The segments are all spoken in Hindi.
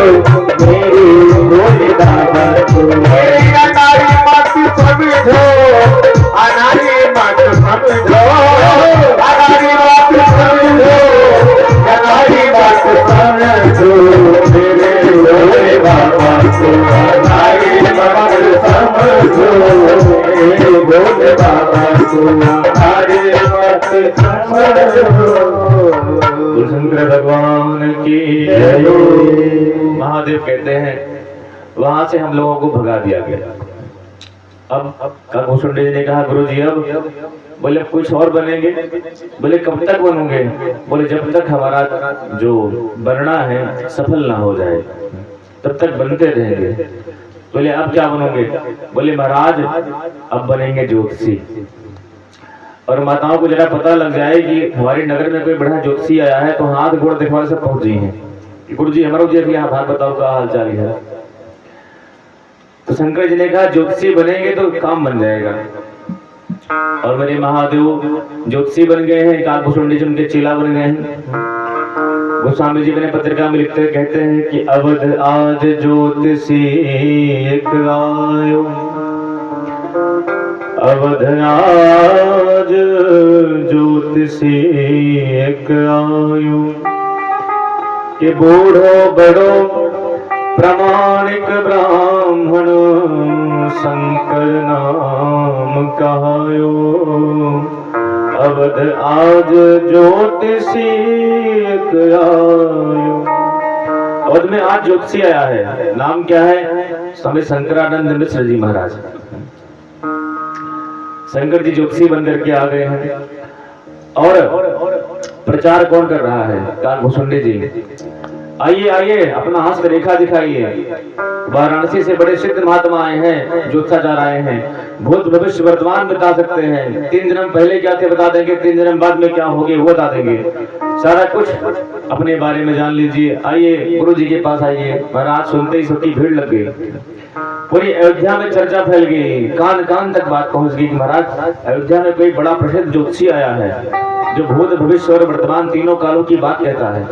मेरे भोले बाबा को। मेरी अनारी मत समझो, अनारी मत समझो, अनारी मत समझो, अनारी मत समझो, मेरे भोले बाबा को अनारी मत समझो, मेरे भोले बाबा को अनारी मत समझो। शंकर भगवान की जय। महादेव कहते हैं वहां से हम लोगों को भगा दिया गया। अब काकभूषण जी ने कहा गुरु जी अब बोले कुछ और बनेंगे। बोले कब तक बनोगे। बोले जब तक हमारा जो बनना है सफल ना हो जाए तब तक बनते रहेंगे। बोले अब क्या बनोगे। बोले महाराज अब बनेंगे ज्योतिषी। और माताओं को जरा पता लग जाए कि हमारे नगर में कोई बड़ा ज्योतिषी आया है तो हाथ गोड़ दिखवाने से पहुंच गई हैं। गुरु जी हमारा जी यहाँ बात बताओ क्या हाल चाल है। तो शंकर जी ने कहा ज्योतिषी बनेंगे तो काम बन जाएगा। और मेरे महादेव ज्योतिषी बन गए हैं। काकभूषण जी उनके चेला बन गए हैं। गोस्वामी जी ने पत्रिका में लिखते कहते हैं कि अवध आज ज्योतिषी एक आयो, अवध आज ज्योतिषी एक आयो, कि बूढ़ो बड़ो प्रामाणिक ब्राह्मण शंकर नाम कहायो। अवध आज ज्योतिषी एक आयो। अवध में आज ज्योतिषी आया है। नाम क्या है। स्वामी शंकरानंद मिश्र जी महाराज। शंकर जी ज्योतिषी बन करके आ गए हैं। और प्रचार कौन कर रहा है। काकभूषण जी आइए आइए अपना हस्त रेखा दिखाइए। वाराणसी से बड़े सिद्ध महात्मा आए हैं, ज्योतिषाचार्य आए हैं। भूत भविष्य वर्तमान बता सकते हैं। 3 जन्म पहले क्या थे बता देंगे, 3 जन्म बाद में क्या होंगे वो बता देंगे। सारा कुछ अपने बारे में जान लीजिए। आइए गुरु जी के पास आइए। महाराज सुनते ही सबकी भीड़ लग गई। पूरी अयोध्या में चर्चा फैल गई। कान कान तक बात पहुंच गई कि महाराज अयोध्या में कोई बड़ा प्रसिद्ध ज्योतिषी आया है जो भूत भविष्य और वर्तमान तीनों कालों की बात कहता है।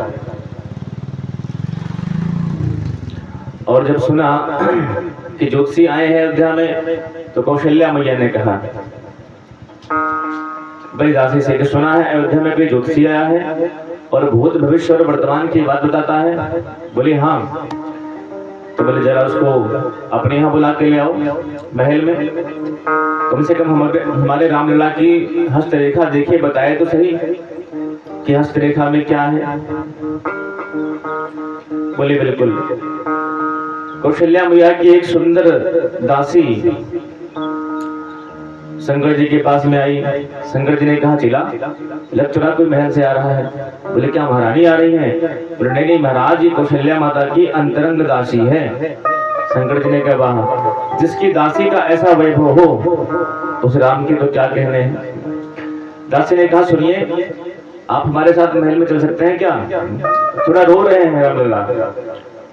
और जब सुना कि ज्योतिषी आए हैं अयोध्या में तो कौशल्या मैया ने कहा बड़ी दासी से कि सुना है अयोध्या में कोई ज्योतिषी आया है और भूत भविष्य और वर्तमान की बात बताता है। बोले हाँ। तो बोले जरा उसको अपने यहाँ बुला के ले आओ महल में। कम से कम हमारे रामलला की हस्तरेखा देखिए, बताए तो सही कि हस्तरेखा में क्या है। बोले बिल्कुल। कौशल्या मैया की एक सुंदर दासी शंकर जी के पास में आई। शंकर जी ने कहा चिला लग चुरा कोई महल से आ रहा है। बोले क्या महारानी आ रही है। बोले नहीं महाराज ये कौशल्या माता की अंतरंग दासी है। शंकर जी ने कहा वाह, जिसकी दासी का ऐसा वैभव हो उस राम के तो क्या कहने हैं। दासी ने कहा सुनिए आप हमारे साथ महल में चल सकते हैं क्या। थोड़ा रो रहे हैं रामलला,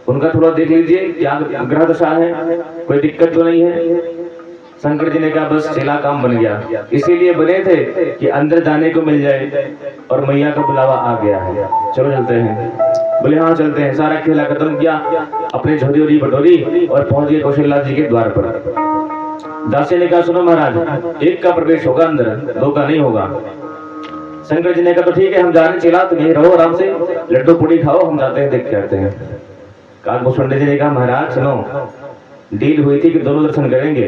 उनका थोड़ा देख लीजिए क्या ग्रह दशा है, कोई दिक्कत तो नहीं है। शंकर जी ने कहा बस चेला काम बन गया। इसीलिए बने थे कि अंदर जाने को मिल जाए और मैया का बुलावा आ गया है, चलो चलते हैं। बोले हाँ चलते हैं। सारा खेला खत्म किया, अपनी झोली वोली बटोरी और पहुंच गए कौशल्या जी के द्वार पर। दासी ने कहा सुनो महाराज एक का प्रवेश होगा अंदर, 2 का नहीं होगा। शंकर जी ने कहा तो ठीक है हम जा रहे चेला, तुम यहीं रहो आराम से, लड्डू पूड़ी खाओ, हम जाते हैं देख के आते हैं। काकभूषण जी ने कहा महाराज सुनो डील हुई थी कि दोनों दर्शन करेंगे,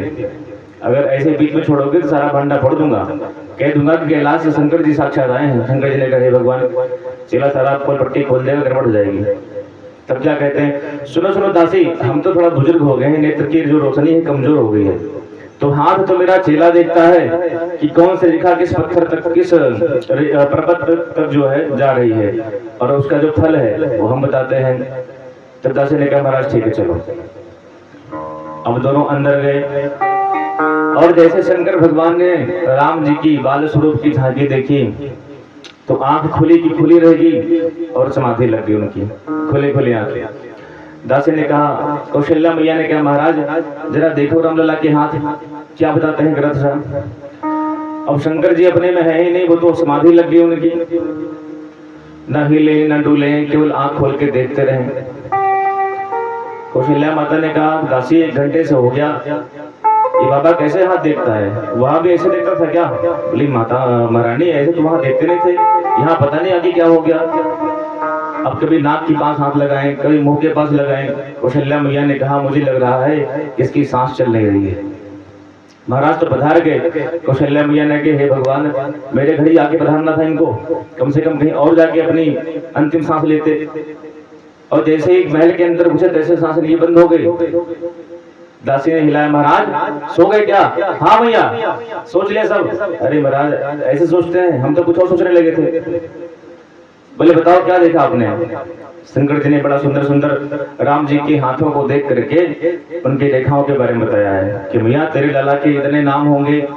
अगर ऐसे बीच में छोड़ोगे तो सारा भांडा फोड़ दूंगा, कह दूंगा कि कैलाश से शंकर जी साक्षात आए हैं। शंकर जी ने कहा हे भगवान चेला सारा खोल पट्टी खोल देगा, गड़बड़ हो जाएगी। तब क्या कहते हैं सुनो सुनो दासी हम तो थोड़ा बुजुर्ग हो गए हैं, नेत्र की जो रोशनी है कमजोर हो गई है, तो हाथ तो मेरा चेला देखता है कि कौन से रेखा किस पत्थर तक किस पर्वत तक जो है जा रही है और उसका जो फल है वो हम बताते हैं। तब दासी ने कहा महाराज ठीक है चलो। अब दोनों अंदर गए और जैसे शंकर भगवान ने राम जी की बाल स्वरूप की झांकी देखी तो आंख खुली की खुली रहेगी और समाधि लग गई उनकी, खुली खुली आंखें। दासी ने कहा कौशल्या मैया ने कहा महाराज जरा देखो रामलला के हाथ क्या बताते हैं ग्रथ साहब। अब शंकर जी अपने में है ही नहीं, वो तो समाधि लग गई उनकी, न हिले न डूले, केवल आंख खोल के देखते रहे। कौशल्या माता ने कहा, दासी 1 घंटे से हो गया, ये बाबा कैसे हाथ देखता है? वहां भी ऐसे देखता था क्या? बोली माता महारानी ऐसे तो वहां देखते नहीं थे, यहाँ पता नहीं आगे क्या हो गया। अब कभी नाक के पास हाथ लगाए, कभी मुंह के पास लगाए। कौशल्या मैया ने कहा, मुझे लग रहा है इसकी सांस चल नहीं रही है। महाराज तो पधार गए। कौशल्या मैया ने कहा, हे भगवान, मेरे घर ही आके पधारना था इनको, कम से कम कहीं और जाके अपनी अंतिम सांस लेते। और जैसे ही महल के अंदर घुसे तैसे सांस लिए बंद हो गई। दासी ने हिलाया, महाराज सो गए क्या? हाँ भैया सोच लिया सब। अरे महाराज ऐसे सोचते हैं, हम तो कुछ और सोचने लगे थे। बोले बताओ क्या देखा आपने? शंकर जी ने बड़ा सुंदर सुंदर राम जी के हाथों को देख करके उनकी रेखाओं के बारे में बताया है कि भैया तेरे लाला के इतने नाम होंगे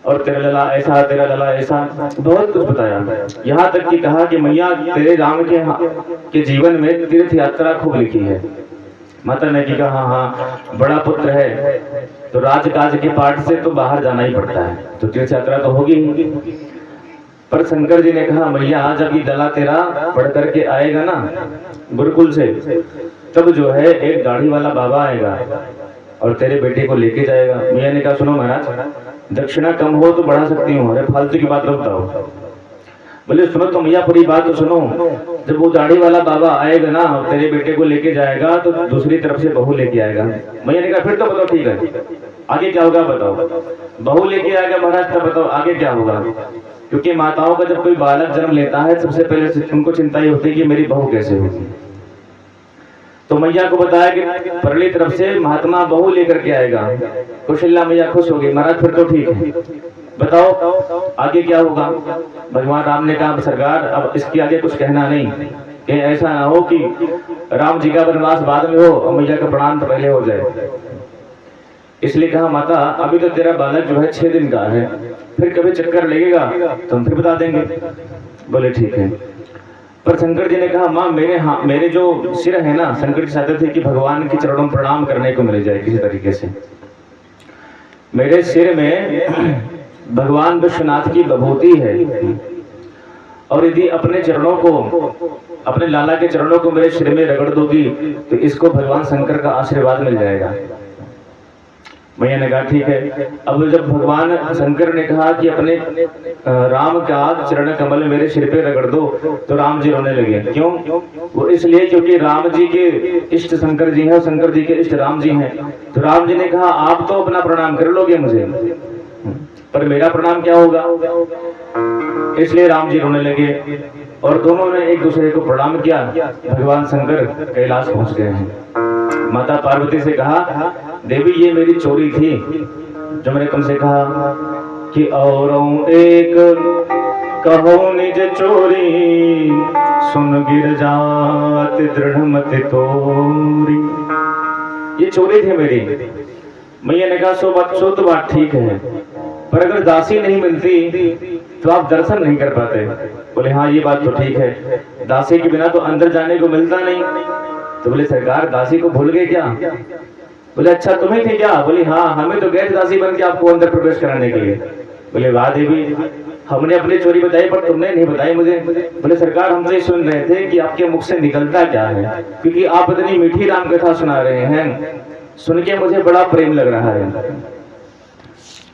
और तेरा लाला ऐसा, तेरा लाला ऐसा, बहुत कुछ बताया। यहाँ तक कि कहा कि मैया तेरे राम के जीवन में तीर्थ यात्रा खूब लिखी है। माता ने कहा, हाँ हाँ बड़ा पुत्र है तो राजकाज के पाठ से तो बाहर जाना ही पड़ता है, तो तीर्थ यात्रा तो होगी ही। पर शंकर जी ने कहा, मैया जब ये दला तेरा पढ़ करके आएगा ना गुरुकुल से, तब जो है एक दाढ़ी वाला बाबा आएगा और तेरे बेटे को लेके जाएगा। मैया ने कहा, सुनो महाराज, दक्षिणा कम हो तो बढ़ा सकती हूँ, अरे फालतू की बात बताओ। बोले सुनो तो मैया पूरी बात तो सुनो, जब वो दाढ़ी वाला बाबा आएगा ना और तेरे बेटे को लेके जाएगा तो दूसरी तरफ से बहू लेके आएगा। मैया ने कहा, फिर तो बताओ ठीक है, आगे क्या होगा बताओ। बहू लेके आएगा महाराज, तब बताओ आगे क्या होगा। क्योंकि माताओं का जब कोई बालक जन्म लेता है सबसे पहले उनको चिंता ही होती है कि मेरी बहू कैसे होगी। तो मैया को बताया कि परली तरफ से महात्मा बहू लेकर के आएगा। कौशल्या मैया खुश हो गई, महाराज फिर तो ठीक है, बताओ आगे क्या होगा। भगवान राम ने कहा, सरकार अब इसके आगे कुछ कहना नहीं, कि ऐसा ना हो कि राम जी का वनवास बाद में हो और मैया का प्रणाम तो पहले हो जाए। इसलिए कहा, माता अभी तो तेरा बालक जो है 6 दिन का है, फिर कभी चक्कर लगेगा तो हम फिर बता देंगे। बोले ठीक है। पर शंकर जी ने कहा, माँ मेरे जो सिर है ना, शंकर जी चाहते थे कि भगवान के चरणों में प्रणाम करने को मिल जाए किसी तरीके से। मेरे सिर में भगवान विश्वनाथ की विभूति है और यदि अपने चरणों को, अपने लाला के चरणों को मेरे सिर में रगड़ दोगी तो इसको भगवान शंकर का आशीर्वाद मिल जाएगा। मैया ने कहा ठीक है। अब जब भगवान शंकर ने कहा कि अपने राम का चरण कमल मेरे सिर पे रगड़ दो, तो राम जी रोने लगे। क्यों? वो इसलिए क्योंकि राम जी के इष्ट शंकर जी हैं और शंकर जी के इष्ट राम जी हैं। तो राम जी ने कहा, आप तो अपना प्रणाम कर लोगे मुझे, पर मेरा प्रणाम क्या होगा। इसलिए राम जी रोने लगे और दोनों ने एक दूसरे को प्रणाम किया। भगवान शंकर कैलाश पहुंच गए हैं। माता पार्वती से कहा, देवी ये मेरी चोरी थी जो मैंने तुमसे कहा कि औरों एक कहो निज चोरी, सुन गिर जात दृढ़ मति तोरी। ये चोरी थी मेरी। मैया ने कहा, सो तो बात ठीक है, पर अगर दासी नहीं मिलती तो आप दर्शन नहीं कर पाते। बोले हाँ ये बात तो ठीक है, दासी के बिना तो अंदर जाने को मिलता नहीं। तो बोले सरकार दासी को भूल गए क्या? बोले अच्छा तुम्हें थी क्या? बोले हाँ, हमें तो गैर दासी बन के आपको अंदर प्रवेश कराने के लिए। बोले वाह देवी, हमने अपनी चोरी बताई पर तुमने नहीं बताई मुझे। बोले सरकार हम तो ये सुन रहे थे कि आपके मुख से निकलता क्या है, क्योंकि आप इतनी मीठी राम कथा सुना रहे हैं, सुन के मुझे बड़ा प्रेम लग रहा है।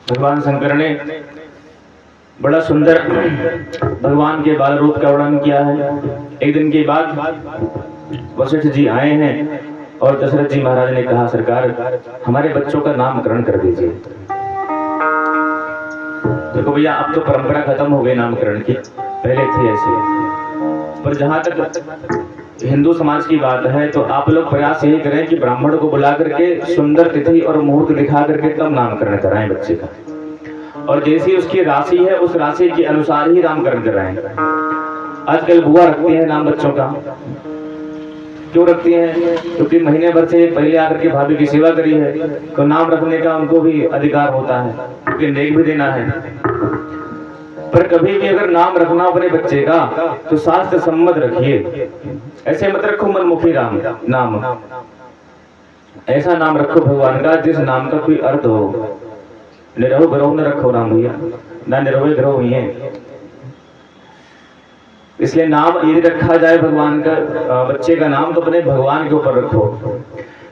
भगवान शंकर ने बड़ा सुंदर भगवान के बाल रूप का वर्णन किया है। एक दिन के बाद वशिष्ठ जी आए हैं और दशरथ जी महाराज ने कहा, सरकार हमारे बच्चों का नामकरण कर दीजिए। देखो भैया अब तो परंपरा खत्म हो गई नामकरण की, पहले थी ऐसे। पर जहां तक हिंदू समाज की बात है तो आप लोग प्रयास यही करें कि ब्राह्मण को बुला करके सुंदर तिथि और मुहूर्त दिखा करके तब नामकरण कराएं बच्चे का, और जैसी उसकी राशि है उस राशि के अनुसार ही नामकरण कराएं। आजकल बुआ रखती है नाम बच्चों का। क्यों रखती हैं? क्योंकि महीने भर से पहले आकर के भाभी की सेवा करी है, तो नाम रखने का उनको भी अधिकार होता है, क्योंकि नेक भी देना है। पर कभी भी अगर नाम रखना अपने बच्चे का तो शास्त्र सम्मत रखिए। ऐसे मत रखो मनमुखी नाम, ऐसा नाम रखो भगवान का जिस नाम का कोई अर्थ हो। निरहो ग्रहो न रखो राम भैया, ना निरहो ग्रहो हुई है। इसलिए नाम यदि रखा जाए भगवान का, बच्चे का नाम, तो अपने भगवान के ऊपर रखो।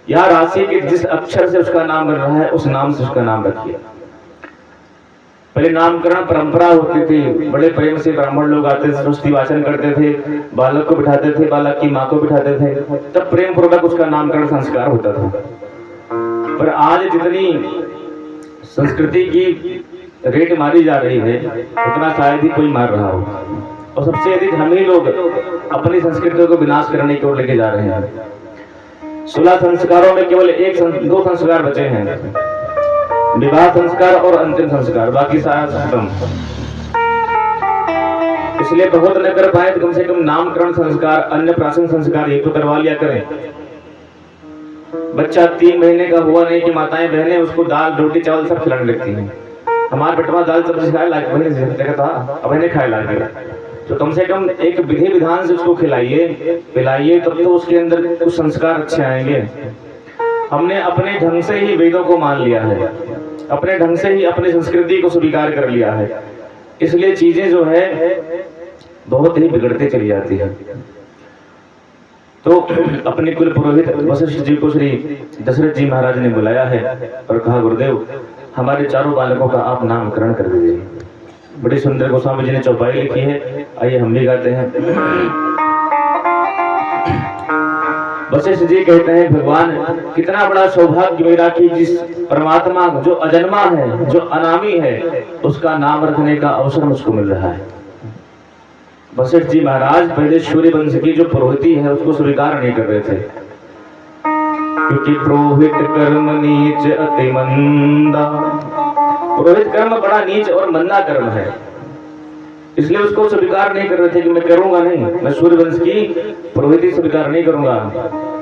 या राशि के जिस अक्षर से उसका नाम बन रहा है उस नाम से उसका नाम रखिए। पहले नामकरण परंपरा होती थी, बड़े प्रेम से ब्राह्मण लोग आते थे, स्तुति वाचन करते थे, बालक को बिठाते थे, बालक की माँ को बिठाते थे, तब प्रेम पूर्वक उसका नामकरण संस्कार होता था। पर आज जितनी संस्कृति की रेट मारी जा रही है उतना शायद ही कोई मार रहा हो, और सबसे अधिक हम ही लोग अपनी संस्कृति को विनाश करने की ओर लेके जा रहे हैं। 16 संस्कारों में केवल दो संस्कार बचे हैं, विवाह संस्कार और अंतिम संस्कार, बाकी सारा खत्म। इसलिए बहुत न कर पाए तो कम से कम नामकरण संस्कार, अन्नप्राशन संस्कार ये तो करवा लिया करें। बच्चा 3 महीने का हुआ नहीं कि माताएं बहनें उसको दाल रोटी चावल सब खिलाने लगती हैं। हमारे बेटवा दाल सब्जी खाए लागे, बहने खाए लागे, तो कम से कम एक विधि विधान से उसको खिलाइए पिलाइए, तब तो उसके अंदर कुछ संस्कार अच्छे आएंगे। हमने अपने ढंग से ही वेदों को मान लिया है, अपने ढंग से ही अपनी संस्कृति को स्वीकार कर लिया है, इसलिए चीजें जो है बहुत ही बिगड़ते चली जाती है। तो अपने कुल पुरोहित वशिष्ठ जी को श्री दशरथ जी महाराज ने बुलाया है और कहा, गुरुदेव हमारे चारों बालकों का आप नामकरण कर दीजिए। बड़ी सुंदर गोस्वामी जी ने चौपाई लिखी है, आइए हम भी गाते हैं। वशिष्ठ जी कहते हैं, भगवान कितना बड़ा सौभाग्य मेरा कि जिस परमात्मा जो अजन्मा है, जो अनामी है, उसका नाम रखने का अवसर मुझको मिल रहा है। वशिष्ठ जी महाराज पहले सूर्यवंश की जो पुरोहिती है उसको स्वीकार नहीं कर रहे थे, क्योंकि पुरोहित कर्म नीच अति मंदा, पुरोहित कर्म बड़ा नीच और मंदा कर्म है, इसलिए उसको स्वीकार नहीं कर रहे थे कि मैं करूंगा नहीं, मैं सूर्यवंश की पुरोहिती स्वीकार नहीं करूंगा।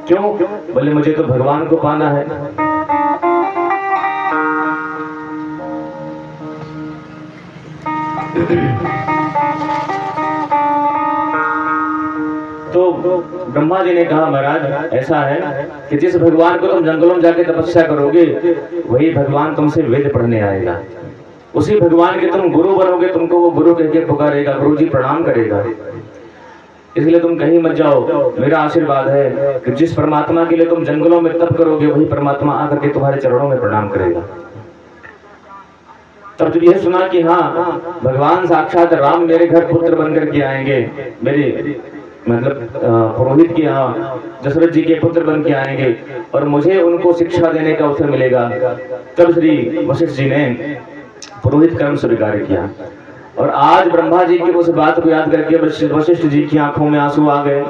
क्यों? बोले मुझे तो भगवान को पाना है। तो ब्रह्मा जी ने कहा, महाराज ऐसा है कि जिस भगवान को तुम जंगलों में जाके तपस्या करोगे वही भगवान तुमसे वेद पढ़ने आएगा, उसी भगवान के तुम गुरु बनोगे, तुमको वो गुरु कह के पुकारेगा, गुरु जी प्रणाम करेगा। इसलिए तुम कहीं मत जाओ, मेरा आशीर्वाद है कि जिस परमात्मा के लिए तुम जंगलों में तप करोगे वही परमात्मा आकर के तुम्हारे चरणों में प्रणाम करेगा। तब जब यह सुना कि हाँ भगवान साक्षात राम मेरे घर पुत्र बनकर के आएंगे, मेरे मतलब पुरोहित के यहाँ दशरथ जी के पुत्र बन के आएंगे और मुझे उनको शिक्षा देने का अवसर मिलेगा, तब श्री वशिष्ठ जी ने पुरोहित कर्म स्वीकार किया। और आज ब्रह्मा जी की उस बात को याद करके वशिष्ठ जी की आंखों में आंसू आ गए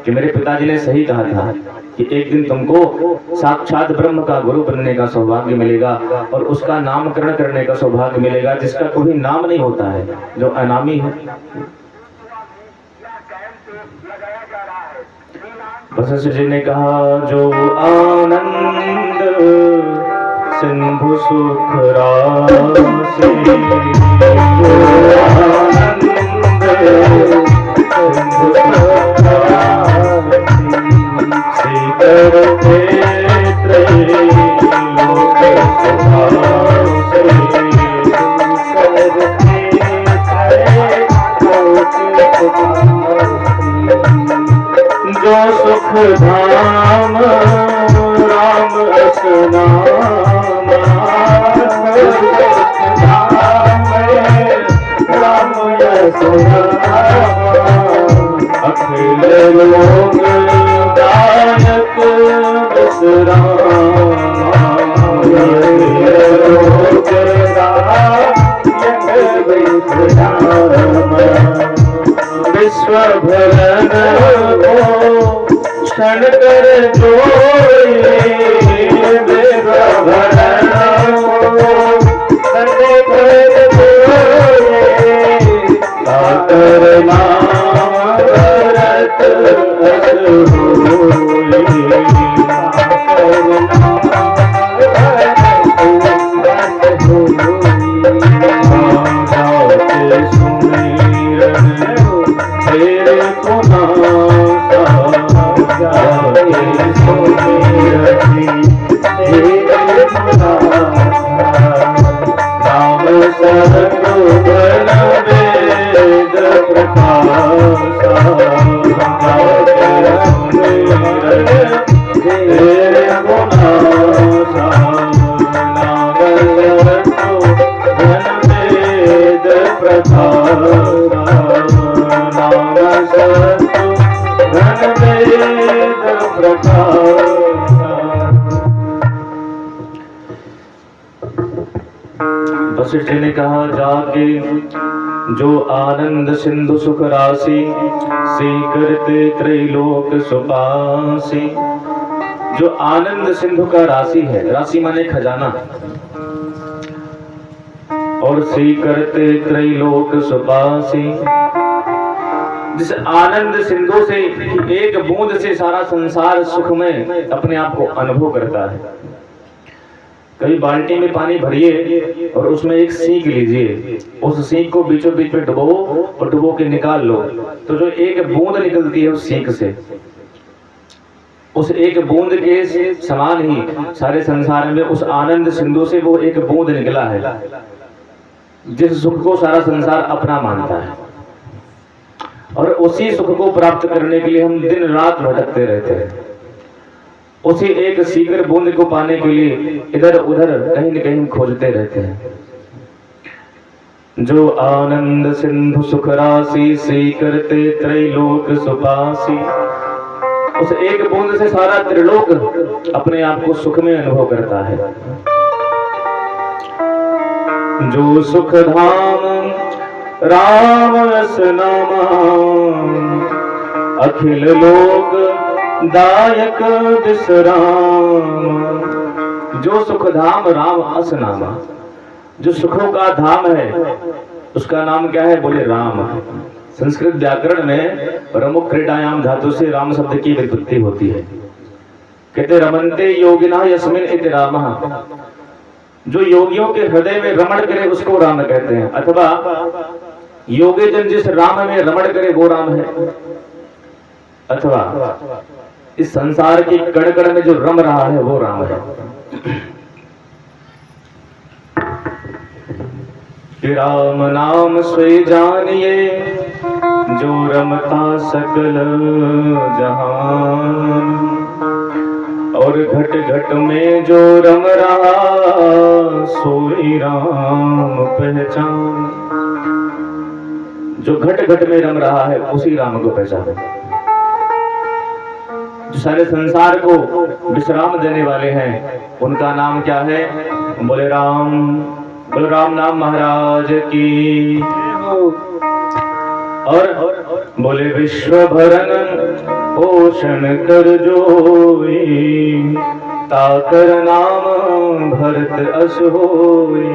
कि मेरे पिताजी ने सही कहा था कि एक दिन तुमको साक्षात ब्रह्म का गुरु बनने का सौभाग्य मिलेगा और उसका नामकरण करने का सौभाग्य मिलेगा, जिसका कोई नाम नहीं होता है, जो अनामी है। वशिष्ठ जी ने कहा, जो आनंद सिंधु सुख राशि, जो आनंद सिंधु सुख राशि, श्रीकर क्षेत्र लोक जो सुख धाम राम असनाम, राम अखिल लोक दायक विश्व भरण क्षण कर जोड़े, विश्व भरण क्षण कर जोड़े, कातर नाम करत अस होई, तेरे वशिष्ठ ने कहा, जाके जो आनंद सिंधु सुख राशि से करते त्रैलोक सुपासी। जो आनंद सिंधु का राशि है, राशि माने खजाना, और से करते त्रैलोक सुपासी, जिस आनंद सिंधु से एक बूंद से सारा संसार सुख में अपने आप को अनुभव करता है। कभी बाल्टी में पानी भरिए और उसमें एक सीख लीजिए, उस सीख को बीचों बीच में डुबो और डुबो के निकाल लो, तो जो एक बूंद निकलती है उस सीख से, उस एक बूंद के समान ही सारे संसार में उस आनंद सिंधु से वो एक बूंद निकला है, जिस सुख को सारा संसार अपना मानता है। और उसी सुख को प्राप्त करने के लिए हम दिन रात भटकते रहते हैं। उसी एक सीकर बूंद को पाने के लिए इधर उधर कहीं न कहीं खोजते रहते हैं। जो आनंद सिंधु सुख राशि से करते त्रैलोक सुपासी, उस एक बूंद से सारा त्रिलोक अपने आप को सुख में अनुभव करता है। जो सुख धाम राम रस नामा, अखिल लोक दायक विश्राम। जो सुख धाम राम अस नामा, जो सुखों का धाम है उसका नाम क्या है? बोले राम। संस्कृत व्याकरण में प्रमुख क्रीडायाम धातु से राम शब्द की व्युत्पत्ति होती है। कहते रमन्ते योगिना यस्मिन इति रामः। जो योगियों के हृदय में रमण करे उसको राम कहते हैं, अथवा योगी जन जिस राम में रमण करे वो राम है, अथवा इस संसार की कण कण में जो रम रहा है वो राम है। कि राम नाम स्वे जानिए, जो रमता सकल जहान। और घट घट में जो रम रहा, सोई राम पहचान। जो घट घट में रम रहा है उसी राम को पहचाने। जो सारे संसार को विश्राम देने वाले हैं उनका नाम क्या है? बोले राम। बोले राम नाम महाराज की। और बोले विश्व भरन पोषण कर जोई, ताकर नाम भरत अस होई।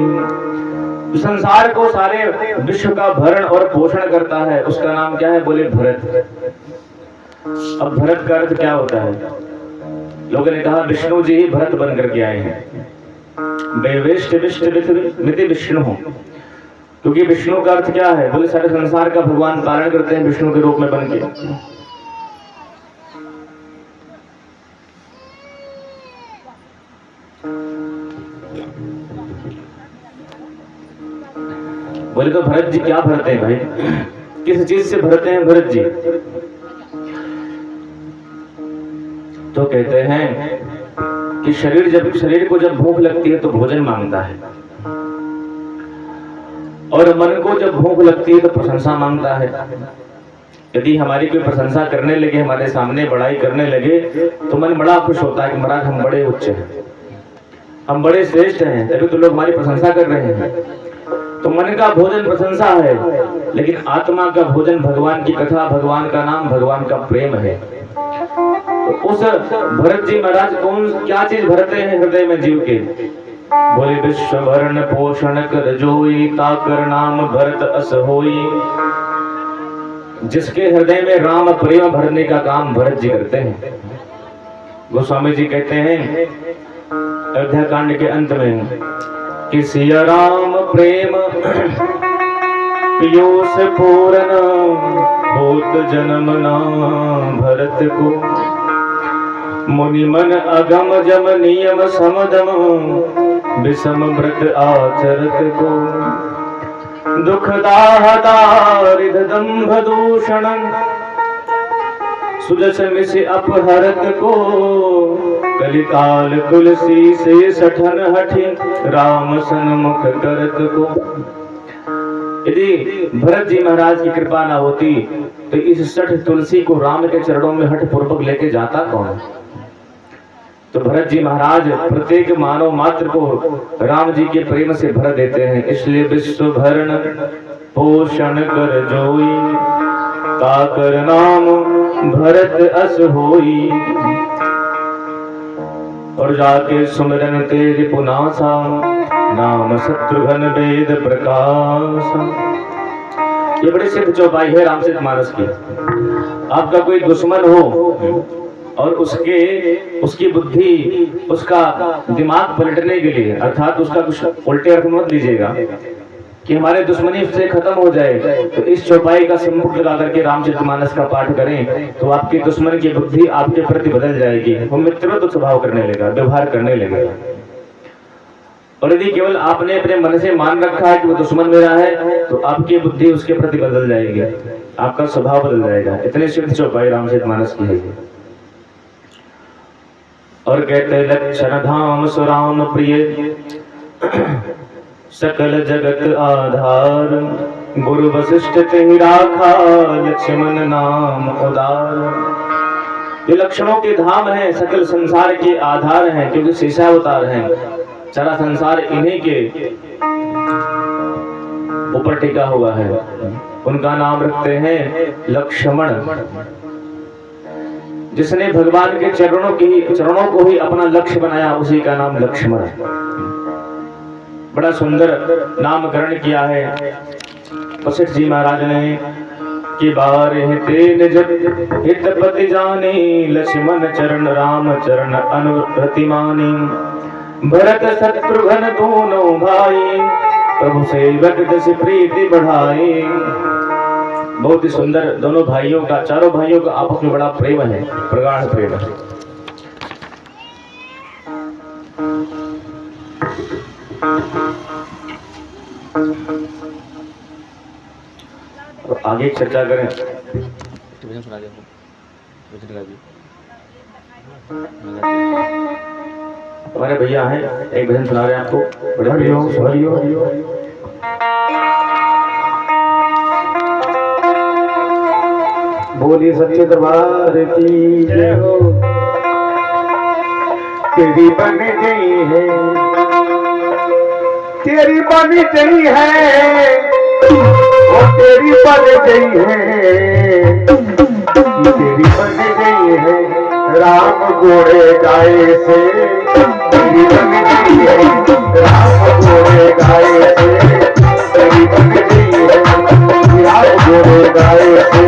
संसार को सारे विश्व का भरण और पोषण करता है उसका नाम क्या है? बोले भरत। अब भरत का अर्थ क्या होता है? लोगों ने कहा विष्णु जी ही भरत बन करके आए हैं। मिति विष्णु, क्योंकि विष्णु का अर्थ क्या है? बोले सारे संसार का भगवान पालन करते हैं विष्णु के रूप में बन के। बोले तो भरत जी क्या भरते हैं भाई? किस चीज से भरते हैं भरत जी? तो कहते हैं कि शरीर को जब भूख लगती है तो भोजन मांगता है, और मन को जब भूख लगती है तो प्रशंसा मांगता है। यदि हमारी कोई प्रशंसा करने लगे, हमारे सामने बड़ाई करने लगे, तो मन बड़ा खुश होता है कि महाराज हम बड़े उच्च हैं, हम बड़े श्रेष्ठ हैं, तभी तो लोग हमारी प्रशंसा कर रहे हैं। तो मन का भोजन प्रशंसा है, लेकिन आत्मा का भोजन भगवान की कथा, भगवान का नाम, भगवान का प्रेम है। तो उस भरत जी महाराज कौन क्या चीज भरते हैं हृदय में जीव के? बोले विश्व भरण पोषण कर जोई, ताकर नाम भरत अस होई। जिसके हृदय में राम प्रेम भरने का काम भरत जी करते हैं। गोस्वामी जी कहते हैं अयोध्या कांड के अंत में कि सिया राम प्रेम पियूष पूर्ण, होत जन्म ना भरत को। मुनि मन अगम जम नियम समदम, विषम व्रत आचरत को। दुख दाहदारिद दंभ दूषण, सुजस मिस अपहरत को। कलिकाल तुलसी से सठन हठि, राम सन्मुख करत को। यदि भरत जी महाराज की कृपा ना होती तो इस सठ तुलसी को राम के चरणों में हठ पूर्वक लेके जाता कौन? भरत जी महाराज प्रत्येक मानव मात्र को राम जी के प्रेम से भर देते हैं। इसलिए विश्व भरण पोषण कर जोई, काकर नाम भरत अस होई। और जाके सुमिरन तेज पुनासा, नाम शत्रुघ्न वेद प्रकाश। ये बड़ी सिद्ध चौपाई है रामचरितमानस की। आपका कोई दुश्मन हो और उसकी बुद्धि, उसका दिमाग पलटने के लिए, अर्थात उसका कुछ उल्टे अर्थ मत लीजिएगा कि हमारे दुश्मनी उससे खत्म हो जाए, तो इस चौपाई का सम्मुख लगा करके रामचरितमानस का पाठ करें तो आपके दुश्मन की बुद्धि आपके प्रति बदल जाएगी। वो मित्रवत स्वभाव करने लगेगा, व्यवहार करने लगेगा। और यदि केवल आपने अपने मन से मान रखा है कि वो दुश्मन मेरा है, तो आपकी बुद्धि उसके प्रति बदल जाएगी, आपका स्वभाव बदल जाएगा। इतनी सिद्ध चौपाई रामचरितमानस की है। और कहते लक्षण धाम सुराम प्रिय, सकल जगत आधार। गुरु वशिष्ठ तेहि राखा, लक्ष्मण नाम उदार। ये लक्षणों के धाम हैं, सकल संसार के आधार हैं, क्योंकि शेषावतार हैं। सारा संसार इन्हीं के ऊपर टिका हुआ है। उनका नाम रखते हैं लक्ष्मण। जिसने भगवान के चरणों को ही अपना लक्ष्य बनाया, उसी का नाम लक्ष्मण है। बड़ा सुंदर नामकरण किया है वशिष्ठ जी महाराज ने कि बार हितपति जाने, लक्ष्मण चरण राम चरण अनुप्रतिमानी। भरत शत्रुघ्न दोनों भाई, प्रभु सेवक जस प्रीति बढ़ाए। बहुत ही सुंदर दोनों भाइयों का, चारों भाइयों का आपस में बड़ा प्रेम है, प्रगाढ़ प्रेम है। और आगे चर्चा करें। सुना हमारे भैया हैं, एक भजन सुना रहे हैं आपको। बोली सच्चे दरबार की जय हो। तेरी बन गई है, तेरी बन गई है, वो तेरी बन गई है, तेरी बन गई है राम घोड़े गाए से। तेरी बन गई है राम घोड़े गाए से, तेरी बन गई है राम घोड़े गाए से।